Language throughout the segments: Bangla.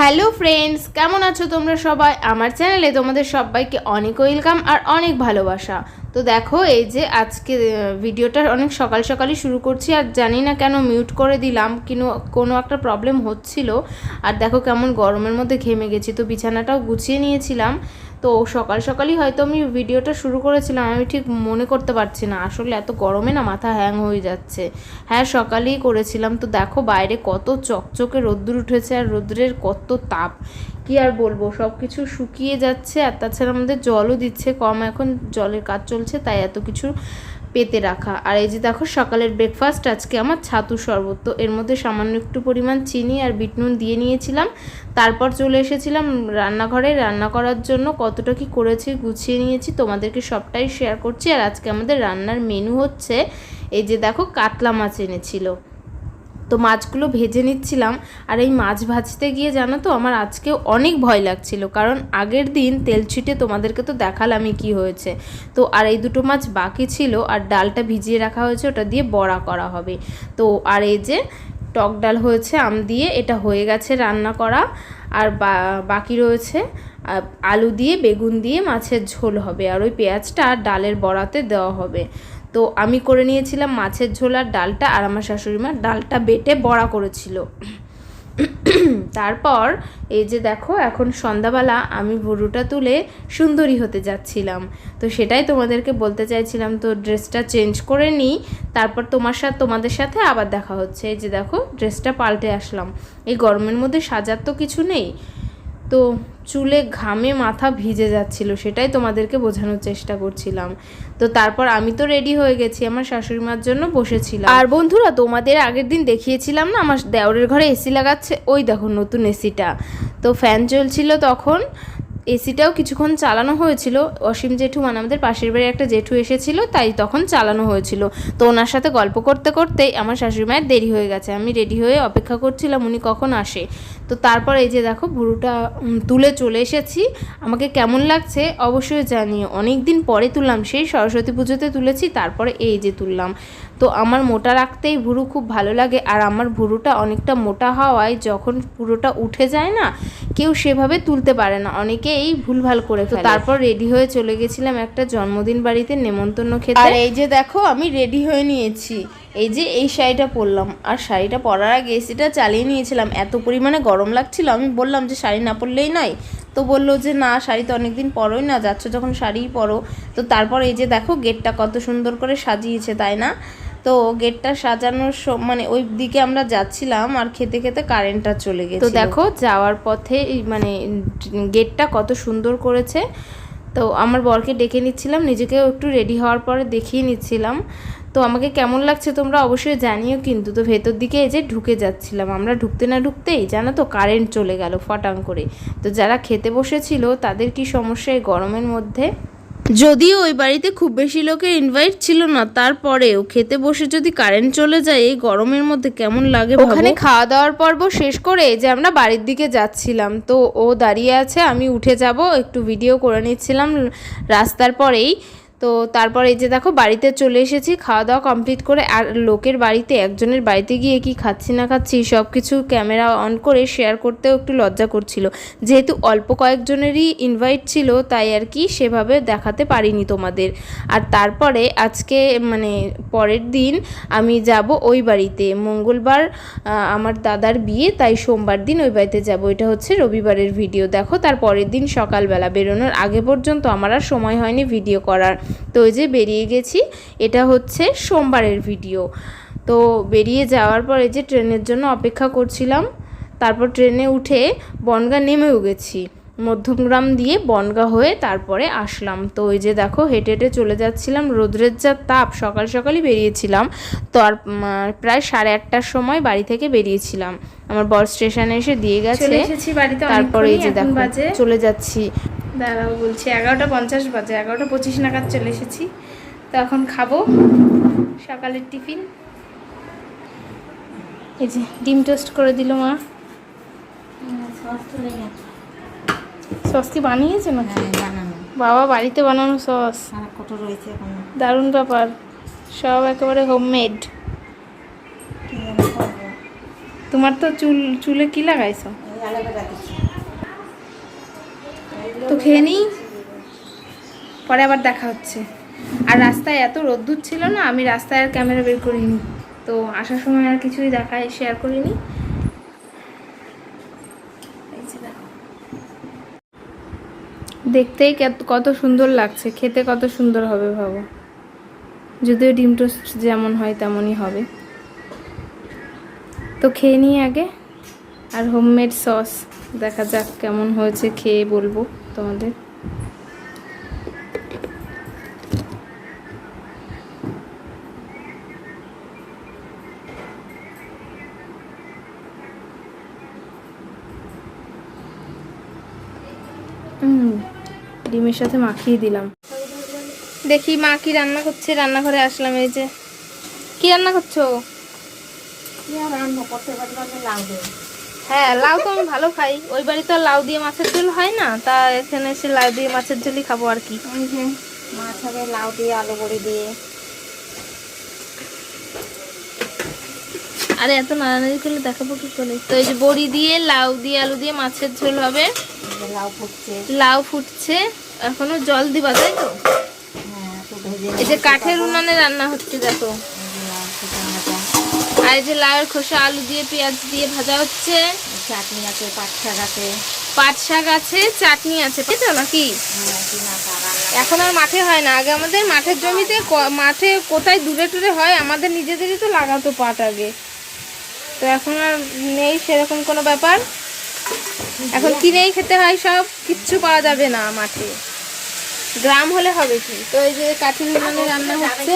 হ্যালো ফ্রেন্ডস, কেমন আছো তোমরা সবাই? আমার চ্যানেলে তোমাদের সবাইকে অনেক ওয়েলকাম আর অনেক ভালোবাসা। তো দেখো, এই যে আজকে ভিডিওটা অনেক সকাল সকালই শুরু করছি, আর জানি না কেন মিউট করে দিলাম, কিন্তু কোনো একটা প্রবলেম হচ্ছিল। আর দেখো কেমন গরমের মধ্যে ঘেমে গেছি, তো বিছানাটাও গুছিয়ে নিয়েছিলাম। তো সকাল সকালই হয়তো আমি ভিডিওটা শুরু করেছিলাম, আমি ঠিক মনে করতে পারছি না, আসলে এত গরমে না মাথা হ্যাং হয়ে যাচ্ছে। হ্যাঁ, সকালেই করেছিলাম। তো দেখো বাইরে কত চকচকে রোদ্দুর উঠেছে, আর রোদ্রের কত তাপ, কি আর বলবো, সব কিছু শুকিয়ে যাচ্ছে। আর তাছাড়া আমাদের জলও দিচ্ছে কম, এখন জলের কাজ চলছে, তাই এত কিছু পেতে রাখা। আর এই যে দেখো সকালের ব্রেকফাস্ট আজকে আমার ছাতু শরবত। তো এর মধ্যে সামান্য একটু পরিমাণ চিনি আর বিট নুন দিয়ে নিয়েছিলাম। তারপর চলে এসেছিলাম রান্নাঘরে রান্না করার জন্য। কতটা কি করেছি গুছিয়ে নিয়েছি, তোমাদেরকে সবটাই শেয়ার করছি। আর আজকে আমাদের রান্নার মেনু হচ্ছে, এই যে দেখো কাতলা মাছ এনেছিল, তো মাছগুলো ভেজে নিচ্ছিলাম। আর এই মাছ ভাজতে গিয়ে জানো তো আমার আজকেও অনেক ভয় লাগছিল, কারণ আগের দিন তেল ছিটে তোমাদেরকে তো দেখালামই কি হয়েছে। তো আর এই দুটো মাছ বাকি ছিল, আর ডালটা ভিজিয়ে রাখা হয়েছে, ওটা দিয়ে বড়া করা হবে। তো আর এই যে টক ডাল হয়েছে আম দিয়ে, এটা হয়ে গেছে রান্না করা। আর বাকি রয়েছে আলু দিয়ে বেগুন দিয়ে মাছের ঝোল হবে, আর ওই পেঁয়াজটা ডালের বড়াতে দেওয়া হবে। তো আমি করে নিয়েছিলাম মাছের ঝোল আর ডালটা, আর আমার শাশুড়ি মা ডালটা বেটে বড়া করেছিল। তারপর এই যে দেখো এখন সন্ধ্যাবেলা আমি ভুরুটা তুলে সুন্দরী হতে যাচ্ছিলাম, তো সেটাই তোমাদেরকে বলতে চাইছিলাম। তো ড্রেসটা চেঞ্জ করে নিই, তারপর তোমাদের সাথে আবার দেখা হচ্ছে। এই যে দেখো ড্রেসটা পাল্টে আসলাম, এই গরমের মধ্যে সাজার তো কিছু নেই, তো চুলে ঘামে মাথা ভিজে যাচ্ছিল, সেটাই তোমাদেরকে বোঝানোর চেষ্টা করছিলাম। তো তারপর আমি তো রেডি হয়ে গেছি, আমার শাশুড়ি মার জন্য বসেছিলাম। আর বন্ধুরা, তোমাদের আগের দিন দেখিয়েছিলাম না আমার দেওরের ঘরে এসি লাগাচ্ছে, ওই দেখো নতুন এসিটা। তো ফ্যান চলছিল তখন, এসিটাও কিছুক্ষণ চালানো হয়েছিল। অসীম জেঠু, মানে আমাদের পাশের বাড়ি একটা জেঠু এসেছিল, তাই তখন চালানো হয়েছিল। তো ওনার সাথে গল্প করতে করতেই আমার শাশুড়ি মায়ের দেরি হয়ে গেছে, আমি রেডি হয়ে অপেক্ষা করছিলাম উনি কখন আসে। তো তারপর এই যে দেখো ভুরুটা তুলে চলে এসেছি। আমাকে কেমন লাগছে অবশ্যই জানিও, অনেক দিন পরে তুললাম, সেই সরস্বতী পুজোতে তুলেছি, তারপরে এই যে তুললাম। তো আমার মোটা রাখতেই ভুরু খুব ভালো লাগে, আর আমার ভুরুটা অনেকটা মোটা হওয়ায় যখন পুরোটা উঠে যায় না, কেউ সেভাবে তুলতে পারে না, অনেকেই ভুলভাল করে ফেলে। তারপর রেডি হয়ে চলে গেছিলাম একটা জন্মদিন বাড়িতে নেমন্তন্ন খেতে। আর এই যে দেখো আমি রেডি হয়ে নিয়েছি, এই যে এই শাড়িটা পরলাম, আর শাড়িটা পরার আগে এসিটা চালিয়ে নিয়েছিলাম, এত পরিমাণে গরম লাগছিল। আমি বললাম যে শাড়ি না পরলেই নয়, তো বললো যে না, শাড়ি তো অনেকদিন পরোই না, যাচ্ছ যখন শাড়িই পরো। তো তারপর এই যে দেখো গেটটা কত সুন্দর করে সাজিয়েছে, তাই না? তো গেটটা সাজানোর মানে ওই দিকে আমরা যাচ্ছিলাম, আর খেতে খেতে কারেন্টটা চলে গেছে। তো দেখো যাওয়ার পথে মানে গেটটা কত সুন্দর করেছে। তো আমার বরকে ডেকে নিচ্ছিলাম, নিজেকেও একটু রেডি হওয়ার পরে দেখিয়ে নিচ্ছিলাম। তো আমাকে কেমন লাগছে তোমরা অবশ্যই জানিও কিন্তু। তো ভেতর দিকে এই যে ঢুকে যাচ্ছিলাম, আমরা ঢুকতে না ঢুকতেই জানো তো কারেন্ট চলে গেল ফটাং করে। তো যারা খেতে বসেছিল তাদের কি সমস্যা এই গরমের মধ্যে। যদিও ওই বাড়িতে খুব বেশি লোকের ইনভাইট ছিল না, তারপরেও খেতে বসে যদি কারেন্ট চলে যায় এই গরমের মধ্যে কেমন লাগে। ওখানে খাওয়া দাওয়ার পর্ব শেষ করে যে আমরা বাড়ির দিকে যাচ্ছিলাম, তো ও দাঁড়িয়ে আছে, আমি উঠে যাব, একটু ভিডিও করে নিচ্ছিলাম রাস্তার পরেই। তো তারপর এই যে দেখো বাড়িতে চলে এসেছি খাওয়া দাওয়া কমপ্লিট করে। আর লোকের বাড়িতে, একজনের বাড়িতে গিয়ে কি খাচ্ছি না খাচ্ছি সব কিছু ক্যামেরা অন করে শেয়ার করতেও একটু লজ্জা করছিল, যেহেতু অল্প কয়েকজনেরই ইনভাইট ছিল, তাই আর কি সেভাবে দেখাতে পারিনি তোমাদের। আর তারপরে আজকে মানে পরের দিন আমি যাব ওই বাড়িতে, মঙ্গলবার আমার দাদার বিয়ে, তাই সোমবার দিন ওই বাড়িতে যাব। এটা হচ্ছে রবিবারের ভিডিও। দেখো তার পরের দিন সকালবেলা, বেরোনোর আগে পর্যন্ত আমার আর সময় হয়নি ভিডিও করার। তো ওই যে বেরিয়ে গেছি, এটা হচ্ছে সোমবারের ভিডিও। তো বেরিয়ে যাওয়ার পর এই যে ট্রেনের জন্য অপেক্ষা করছিলাম, তারপর ট্রেনে উঠে বনগাঁ নেমেও গেছি, মধ্যমগ্রাম দিয়ে বনগাঁ হয়ে তারপরে আসলাম। তো ওই যে দেখো হেঁটে হেঁটে চলে যাচ্ছিলাম, রোদ্রের যা তাপ, সকাল সকালই বেরিয়েছিলাম। তো আর প্রায় 8:30টার সময় বাড়ি থেকে বেরিয়েছিলাম, আমার বর স্টেশনে এসে দিয়ে গেছে। তারপরে এই যে দেখো চলে যাচ্ছি, দাঁড়াও বলছি 11:50 বাজে, 11:25 নাগাদ চলে এসেছি। তো এখন খাবো সকালের টিফিন। এই যে ডিম টোস্ট করে দিল মা। সস কি বানিয়েছে নাকি? বাবা বাড়িতে বানানো সস, দারুণ ব্যাপার, সব একেবারে হোমমেড। তোমার তো চুলে কি লাগাইছো? তো খেয়ে নিই, পরে আবার দেখা হচ্ছে। আর রাস্তায় এত রোদ্দুর ছিল না, আমি রাস্তায় আর ক্যামেরা বের করিনি, তো আসার সময় আর কিছুই শেয়ার করিনি। দেখতেই কত সুন্দর লাগছে, খেতে কত সুন্দর হবে ভাবো। যদিও ডিম টোস্ট যেমন হয় তেমনই হবে। তো খেয়ে নিই আগে। আর হোমমেড সস দেখা যাক কেমন হয়েছে, খেয়ে বলবো তোমাদের। ডিমের সাথে মাখিয়ে দিলাম। দেখি মা কি রান্না করছে। রান্নাঘরে আসলাম। এই যে কি রান্না করছো? হ্যাঁ, লাউ তো আমি ভালো খাই। ওই বাড়ি তো লাউ দিয়ে মাছের ঝোল হয় না, তা এখানে এসে লাউ দিয়ে মাছের ঝোলই খাবো আর কি। মাছ হবে লাউ দিয়ে, আলু বড়ি দিয়ে। আরে এত নাড়ানাড়ি করলে দেখাবো কি করে? তো এই যে বড়ি দিয়ে, লাউ দিয়ে, আলু দিয়ে মাছের ঝোল হবে। লাউ ফুটছে। লাউ ফুটছে, এখনো জল দিবা তাই তো? হ্যাঁ, তো ভেজে এই যে কাঠের উনানে রান্না হচ্ছে দেখো। আর এই যে লাউয়ের খোসা আলু দিয়ে পেঁয়াজ দিয়ে ভাজা হচ্ছে। চাটনি আছে, পাট শাক আছে। পাট শাক আছে, চাটনি আছে, তাই তো নাকি? এখন আর মাঠে হয় না। আগে আমাদের মাঠের জমিতে, মাঠে কোথায় দূরে টুরে হয়, আমাদের নিজেদেরই তো লাগাতো পাট আগে। তো এখন আর নেই সেরকম কোনো ব্যাপার। এখন কিনেই খেতে হয় সব, কিচ্ছু পাওয়া যাবে না মাঠে। গ্রাম হলে হবে কি। তো এই যে কাঠের উনানে রান্না হচ্ছে।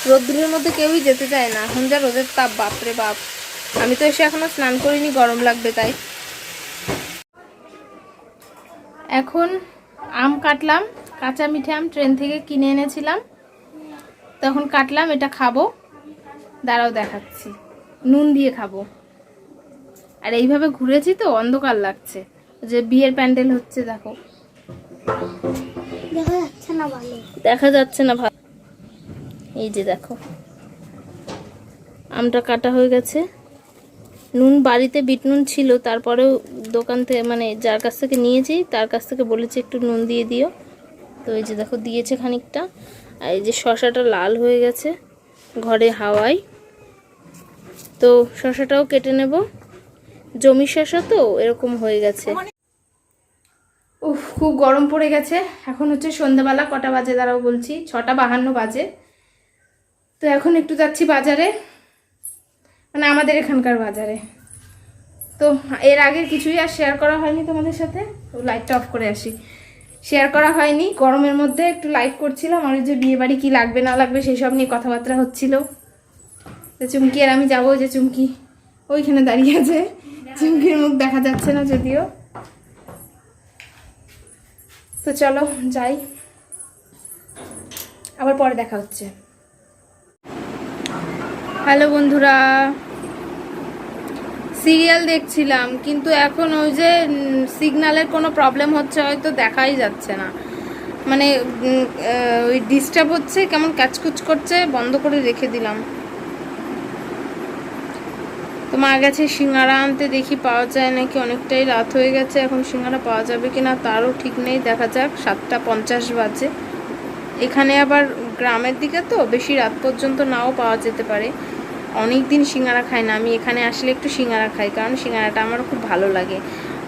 রোদ্দুরের মধ্যে কেউই যেতে চায় না, এখন যা রোদের তাপ, বাপরে বাপ। আমি তো এসে এখনো স্নান করিনি, গরম লাগবে তাই। এখন আম কাটলাম, কাঁচা মিঠে আম ট্রেন থেকে কিনে এনেছিলাম, তখন কাটলাম। এটা খাবো, দাঁড়াও দেখাচ্ছি। নুন দিয়ে খাবো। আর এইভাবে ঘুরেছি তো অন্ধকার লাগছে, যে বিয়ের প্যান্ডেল হচ্ছে দেখো। দেখা যাচ্ছে না ভালো, দেখা যাচ্ছে না ভালো। এই যে দেখো আমটা কাটা হয়ে গেছে। নুন বাড়িতে বিট নুন ছিল, তারপরেও দোকান থেকে, মানে যার কাছ থেকে নিয়েছি তার কাছ থেকে বলেছি একটু নুন দিয়ে দিও। তো এই যে দেখো দিয়েছে খানিকটা। আর এই যে শসাটা লাল হয়ে গেছে ঘরে হাওয়ায়। তো শসাটাও কেটে নেব, জমির শসা তো এরকম হয়ে গেছে। উফ, খুব গরম পড়ে গেছে। এখন হচ্ছে সন্ধ্যাবেলা, কটা বাজে দাঁড়াও বলছি, 6:52 বাজে। তো এখন একটু যাচ্ছি বাজারে, মানে আমাদের এখানকার বাজারে। তো এর আগের কিছুই আর শেয়ার করা হয়নি তোমাদের সাথে। লাইটটা অফ করে আসি। শেয়ার করা হয়নি, গরমের মধ্যে একটু লাইট করছিলাম। আর ওই যে বিয়ে বাড়ি কী লাগবে না লাগবে সেই সব নিয়ে কথাবার্তা হচ্ছিল। তো চুমকি আর আমি যাবো, যে চুমকি ওইখানে দাঁড়িয়ে আছে, চুমকির মুখ দেখা যাচ্ছে না যদিও। তো চলো যাই, আবার পরে দেখা হচ্ছে। হ্যালো বন্ধুরা, সিরিয়াল দেখছিলাম, কিন্তু এখন ওই যে সিগন্যালের কোনো প্রবলেম হচ্ছে, হয়তো দেখাই যাচ্ছে না, মানে ওই ডিস্টার্ব হচ্ছে, কেমন কাচকুচ করছে, বন্ধ করে রেখে দিলাম। তো মা গেছে সিঙ্গারা আনতে, দেখি পাওয়া যায় নাকি। অনেকটাই রাত হয়ে গেছে, এখন সিঙ্গারা পাওয়া যাবে কিনা তারও ঠিক নেই, দেখা যাক। 7:50 বাজে। এখানে আবার গ্রামের দিকে তো বেশি রাত পর্যন্ত নাও পাওয়া যেতে পারে। অনেক দিন সিঙ্গারা খাই না আমি, এখানে আসলে একটু সিঙ্গারা খাই, কারণ সিঙ্গারাটা আমার খুব ভালো লাগে।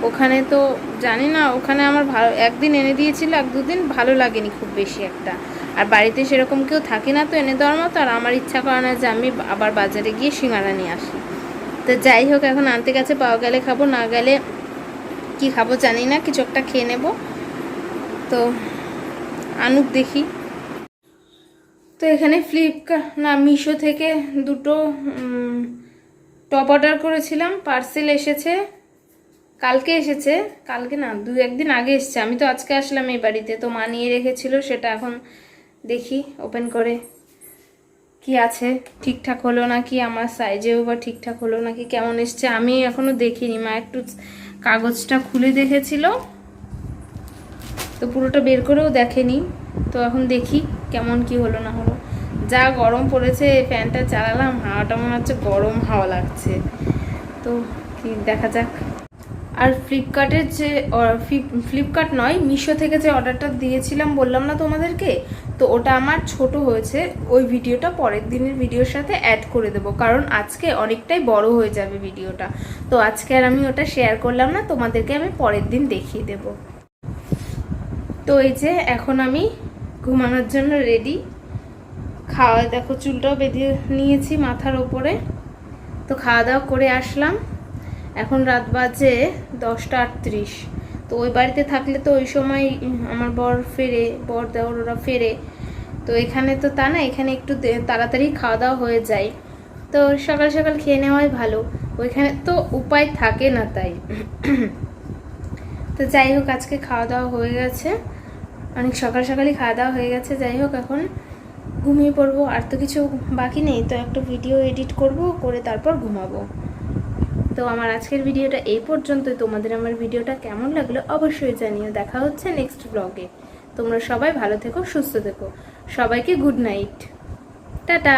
ওখানে তো জানি না, ওখানে আমার ভালো, একদিন এনে দিয়েছিল, 1-2 দিন ভালো লাগেনি খুব বেশি একটা। আর বাড়িতে সেরকম কেউ থাকে না তো এনে দেওয়ার মতো, আর আমার ইচ্ছা করে না যে আমি আবার বাজারে গিয়ে সিঙ্গারা নিয়ে আসি। তো যাই হোক, এখন আনতে গেছে, পাওয়া গেলে খাবো, না গেলে কি খাবো জানি না, কিছু একটা খেয়ে নেব। তো আনুক দেখি। তো এখানে মিশো থেকে দুটো টপ অর্ডার করেছিলাম, পার্সেল এসেছে, কালকে এসেছে। কালকে না, 2-1 দিন আগে এসেছে। আমি তো আজকে আসলাম এই বাড়িতে, তো মা নিয়ে রেখেছিল সেটা। এখন দেখি ওপেন করে কি আছে, ঠিকঠাক হলো নাকি, আমার সাইজেও বা ঠিকঠাক হলো নাকি, কেমন এসছে আমি এখনো দেখিনি। মা একটু কাগজটা খুলে দেখেছিল, তো পুরোটা বের করেও দেখেনি। তো এখন দেখি কেমন কি হলো না হলো। যা গরম পড়েছে, ফ্যানটা চালালাম, হাওয়াটা মনে হচ্ছে গরম হাওয়া লাগছে। তো কি দেখা যাক। আর ফ্লিপকার্টের যে ফ্লিপকার্ট নয়, মিশো থেকে যে অর্ডারটা দিয়েছিলাম বললাম না তোমাদেরকে, তো ওটা আমার ছোট হয়েছে। ওই ভিডিওটা পরের দিনের ভিডিওর সাথে অ্যাড করে দেবো, কারণ আজকে অনেকটাই বড় হয়ে যাবে ভিডিওটা। তো আজকে আর আমি ওটা শেয়ার করলাম না, তোমাদেরকে আমি পরের দিন দেখিয়ে দেব। তো এই যে এখন আমি ঘুমানোর জন্য রেডি। খাওয়া দেখো, চুলটাও বেঁধে নিয়েছি মাথার ওপরে। তো খাওয়া দাওয়া করে আসলাম। এখন রাত বাজে 10টা 38। তো ওই বাড়িতে থাকলে তো ওই সময় আমার বর ফেরে, বর দেওর ওরা ফেরে। তো এখানে তো তা না, এখানে একটু তাড়াতাড়ি খাওয়া দাওয়া হয়ে যায়। তো সকাল সকাল খেয়ে নেওয়াই ভালো, ওইখানে তো উপায় থাকে না তাই। তো যাই হোক, আজকে খাওয়া দাওয়া হয়ে গেছে, অনেক সকাল সকালই খাওয়া দাওয়া হয়ে গেছে। যাই হোক, এখন ঘুমিয়ে পড়বো, আর তো কিছু বাকি নেই। তো একটা ভিডিও এডিট করব, করে তারপর ঘুমাবো। তো আমার আজকের ভিডিওটা এই পর্যন্তই। তোমাদের আমার ভিডিওটা কেমন লাগলো অবশ্যই জানিও। দেখা হচ্ছে নেক্সট ব্লগে। তোমরা সবাই ভালো থেকো, সুস্থ থেকো। সবাইকে গুড নাইট, টাটা।